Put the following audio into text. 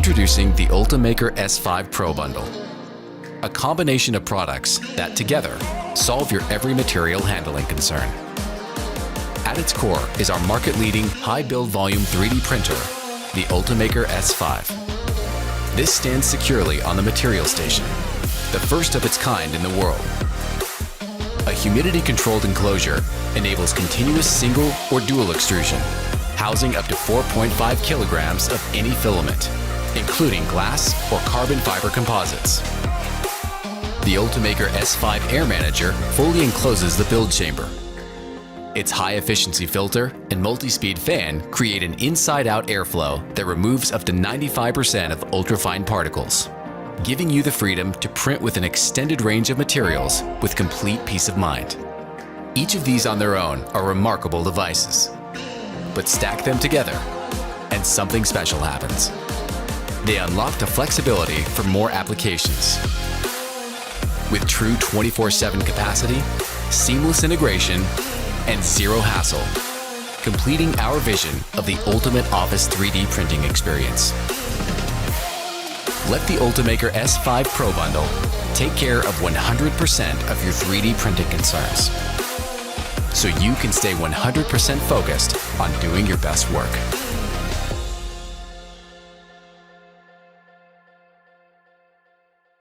Introducing the Ultimaker S5 Pro Bundle, a combination of products that together solve your every material handling concern. At its core is our market-leading high build volume 3D printer, the Ultimaker S5. This stands securely on the material station, the first of its kind in the world. A humidity-controlled enclosure enables continuous single or dual extrusion, housing up to 4.5 kilograms of any filament, including glass or carbon fiber composites. The Ultimaker S5 Air Manager fully encloses the build chamber. Its high-efficiency filter and multi-speed fan create an inside-out airflow that removes up to 95% of ultrafine particles, giving you the freedom to print with an extended range of materials with complete peace of mind. Each of these on their own are remarkable devices, but stack them together and something special happens. They unlock the flexibility for more applications. With true 24/7 capacity, seamless integration, and zero hassle, completing our vision of the ultimate office 3D printing experience. Let the Ultimaker S5 Pro Bundle take care of 100% of your 3D printing concerns, so you can stay 100% focused on doing your best work.